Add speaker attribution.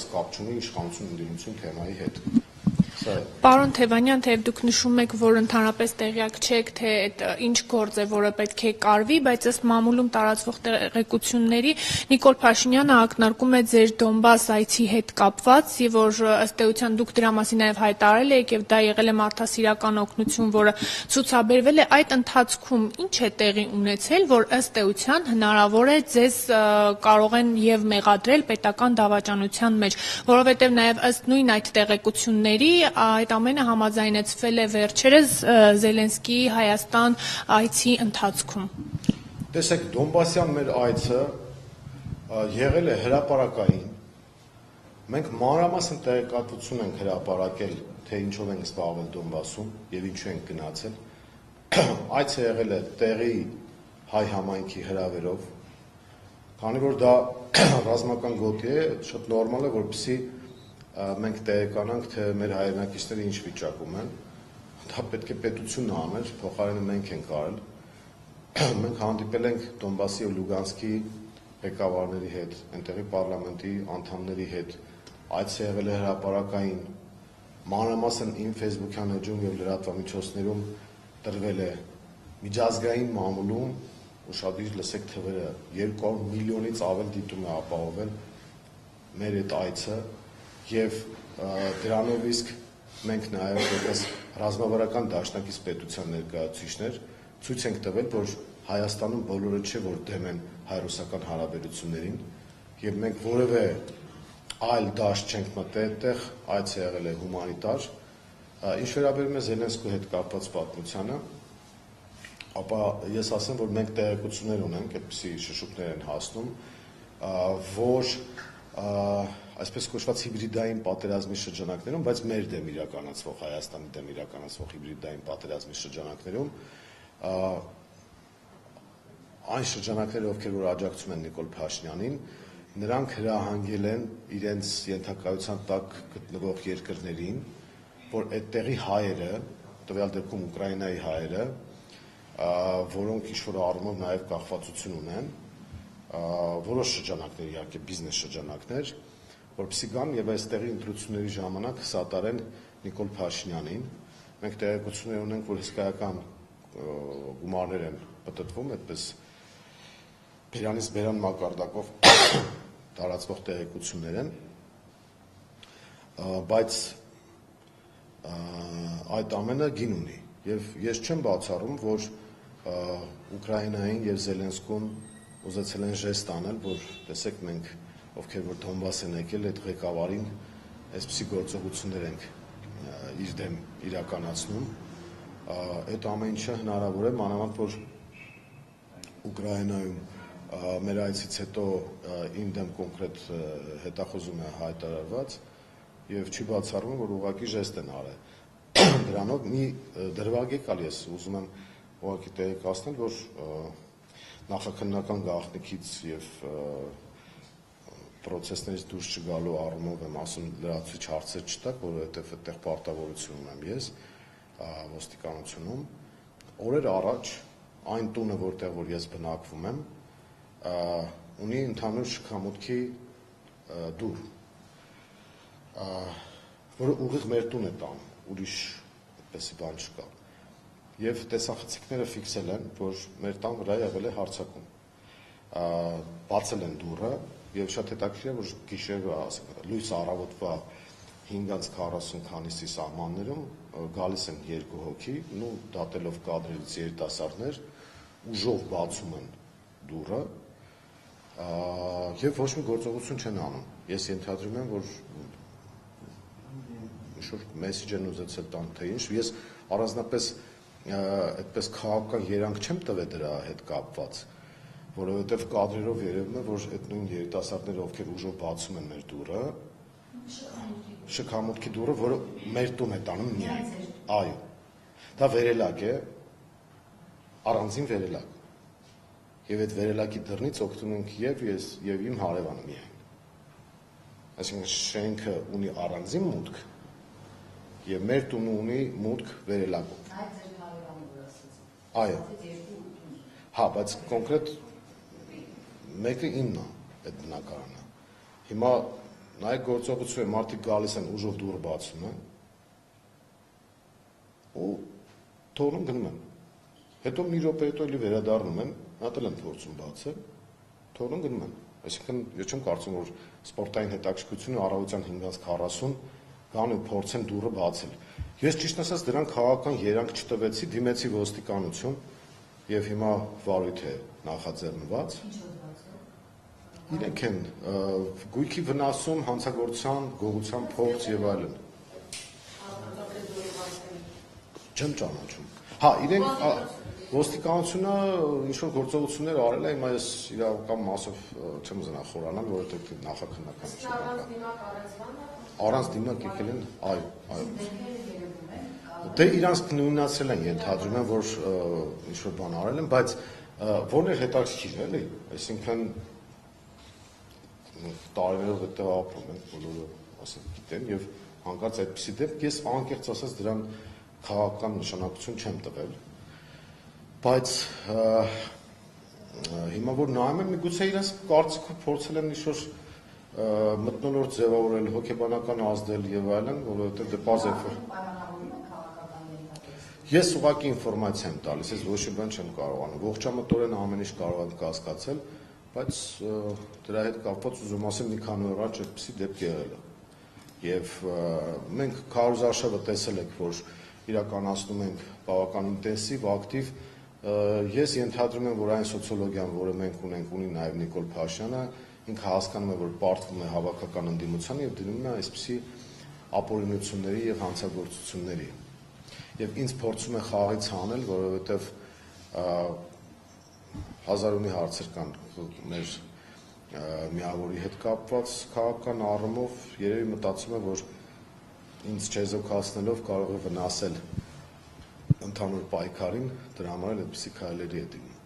Speaker 1: ընդհանրապես կապ չունի իշխանություն ընդդիմություն թեմայի հետ։
Speaker 2: Պարոն Թևանյան, թեև դուք նշում եք, որ ընդհանրապես տեղյակ չեք, թե այդ ինչ գործ է, որը պետք է կարվի, բայց ըստ մամուլում տարածվող տեղեկությունների Նիկոլ Փաշինյանը ակնարկում է ձեր Դոնբաս այցի հետ կապված, եւ որ ըստ էության դուք դրա մասին նաև հայտարարել եք, եւ դա եղել է մարդասիրական օգնություն, որը ցուցաբերվել է, այդ ընթացքում ինչ է տեղի ունեցել, որ ըստ էության հնարավոր է ձեզ կարող են եւ մեղադրել պետական դավաճանության մեջ, որովհետեւ նաև ըստ նույն այդ տեղեկությունների այդ ամենը համաձայնեցվել է վերջերս Զելենսկիի Հայաստան այցի ընթացքում։
Speaker 1: Տեսեք, Դոնբասյան մեր այցը եղել է հրապարակային։ Մենք մանրամասն տեղեկատվություն ենք հրապարակել, թե ինչով ենք զբաղվել Դոնբասում եւ ինչու ենք գնացել։ Այցը եղել է տեղի հայ համայնքի հրավերով, քանի որ դա ռազմական գոտի է, շատ նորմալ է, որպեսզի մենք տեղեկանանք, թե մեր հայրենակիցները ինչ վիճակում են, դա պետք է պետությունն աներ, փոխարենը մենք ենք արել։ Մենք հանդիպել ենք Դոնբասի ու Լուգանսկի ղեկավարների հետ, այնտեղի պարլամենտի անդամների հետ, այցը եղել է հրապարակային, մանրամասն իմ Facebook-յան էջում եւ լրատվամիջոցներում տրվել է միջազգային մամուլում, ուշադիր լսեք թվերը, 200 միլիոնից ավել դիտում է ապահովել մեր այդ այցը եւ դրանով իսկ մենք նաեւ որպես ռազմավարական դաշնակից պետության ներկայացուցիչներ ցույց ենք տվել, որ Հայաստանում բոլորը չէ, որ դեմ են հայ-ռուսական հարաբերություններին եւ մենք որևէ այլ դաշտ չենք մտել այդտեղ, այցը եղել է հումանիտար։ Ինչ վերաբերում է Զելենսկու հետ կապված պատմությանը, ապա ես ասեմ, որ մենք տեղեկություններ ունենք, այդպիսի շշուկներ են հասնում, որ այսպես կոչված հիբրիդային պատերազմի շրջանակներում, բայց մեր դեմ իրականացվող, Հայաստանի դեմ իրականացվող հիբրիդային պատերազմի շրջանակներում, այն շրջանակները, ովքեր որ աջակցում են Նիկոլ Փաշինյանին, նրանք հրահանգել են իրենց ենթակայության տակ գտնվող երկրներին, որ այդտեղի հայերը, տվյալ դեպքում Ուկրաինայի հայերը, որոնք ինչ-որ առումով նաև կախվածություն ունեն, որոշ շրջանակներ, իհարկե բիզնես շրջանակներ, որպեսզի գան եւ այստեղի ընտրությունների ժամանակ սատարեն Նիկոլ Փաշինյանին։ Մենք տեղեկություններ ունենք, որ հսկայական գումարներ են պատտվում, այդպես բերանից բերան մակարդակով տարածվող տեղեկություններ են, բայց այդ ամենը գին ունի եւ ես չեմ բացառում, որ Ուկրաինային եւ Զելենսկուն ուզեցել են ժեստ անել, որ տեսեք մենք ովքեր որ Դոնբաս են եկել, այդ ղեկավարին այսպիսի գործողություններ ենք իր դեմ իրականացնում, այդ ամեն ինչը հնարավոր է, մանավանդ որ Ուկրաինայում մեր այցից հետո իմ դեմ կոնկրետ հետախուզում է հայտարարված եւ չի բացառվում, որ ուղղակի ժեստ են արել։ Դրանով մի դրվագ եկալ ես ուզում եմ ուղղակի տեղեկացնել, որ նախաքննական գաղտնիքից եւ պրոցեսներից դուրս չգալու առումով եմ ասում լրացուցիչ հարցեր չտակ, որովհետև այդտեղ պարտավորություն ունեմ ես ոստիկանությունում։ Օրեր առաջ այն տունը, որտեղ որ ես բնակվում եմ, ունի ընդհանուր շքամուտքի դուռ, որը ուղիղ մեր տուն է տանում, ուրիշ այդպեսի բան չկա։ Եվ տեսախցիկները ֆիքսել են, որ մեր տան վրա եղել է հարձակում։ Բացել են դուռը եւ շատ հետաքրքիր է, որ գիշերվա լույս առավոտվա 5:40 քանիսի սահմաններում գալիս են երկու հոգի, ու դատելով կադրերից երիտասարդներ, ուժով բացում են դուռը եւ ոչ մի գործողություն չեն անում։ Ես ենթադրում եմ, որ ինչ-որ մեսեջ են ուզեցել տան, թե ինչ։ Ես առանձնապես այդպես քաղաքական երանգ չեմ տվել դրա հետ կապված, որովհետև կադրերով երևում է, որ այդ նույն երիտասարդները, ովքեր ուժով բացում են մեր դուռը, շքամուտքի դուռը, որը մեր տուն է տանում միայն։ Այո, դա վերելակ է, առանձին վերելակ։ Եվ այդ վերելակի դռնից օգտվում ենք եւ ես եւ իմ հարևանը միայն։ Այսինքն շենքը ունի առանձին մուտք եւ մեր տունը ունի մուտք վերելակով։ Այո։ Հա, բայց կոնկրետ մեկը ինն է այդ բնակարանը։ Հիմա նայեք գործողություն մարդիկ գալիս են ուժով դուռը բացում են ու թողնում գնում են։ Հետո մի րոպե հետո էլի վերադառնում են, հատել են փորձում բացել, թողնում գնում են։ Այսինքն ես չեմ կարծում, որ սպորտային հետաքրքրությունը առավոտյան 5:40 գան ու փորձեն դուռը բացել։ Ես ճիշտ ասած դրան քաղաքական երանգ չտվեցի, դիմեցի ոստիկանություն եւ հիմա վարույթ է նախաձեռնված։ Իրենք են գույքի վնասում, հանցագործության, գողության փորձ եւ այլն։ Չեմ ճանաչում։ Հա, իրենք ոստիկանությունը ինչ որ գործողություններ արել է, հիմա ես իրավական մասով չեմ ուզենա խորանալ, որովհետեւ նախաքննական առանց դիմակ եկել են, այո։ Դե իրանք նույնացրել են, ենթադրում եմ, որ ինչ որ բան արել են, բայց որն էր հետաքրքիր, էլի, այսինքն տարիներով այդտեղ ապրում են, բոլորը ասենք գիտեն եւ հանկարծ այդպիսի դեպք ես անկեղծ ասած դրան քաղաքական նշանակություն չեմ տվել, բայց հիմա որ նայում եմ միգուցե իրենց կարծիքով փորձել են ինչ-որ մթնոլորտ ձևավորել, հոգեբանական ազդել եւ այլն, որովհետեւ դե պարզ է որ ես ուղղակի ինֆորմացիա եմ տալիս, ես ոչ մի բան չեմ կարողանում, ողջամտորեն ամեն ինչ կարող եմ կասկածել, բայց դրա հետ կապված ուզում ասեմ մի քանի օր առաջ այդպիսի դեպք եղել է։ Եվ մենք քարոզարշավը տեսել եք, որ իրականացնում ենք բավական ինտենսիվ, ակտիվ, ես ենթադրում եմ, որ այն սոցիոլոգիան, որը մենք ունենք, ունի նաև Նիկոլ Փաշյանը, ինքը հասկանում է, որ պարտվում է հավաքական ընդդիմության եւ դնում է այսպիսի ապօրինությունների եւ հանցագործությունների։ Եվ ինձ փորձում է խաղից հանել, որովհետեւ հազարումի հարցեր կան մեր միավորի հետ կապված քաղաքական առումով, երևի մտածում է, որ ինձ չեզոքացնելով կարող է վնասել ընդհանուր պայքարին, դրա համար էլ այդպիսի քայլերի է դիմում։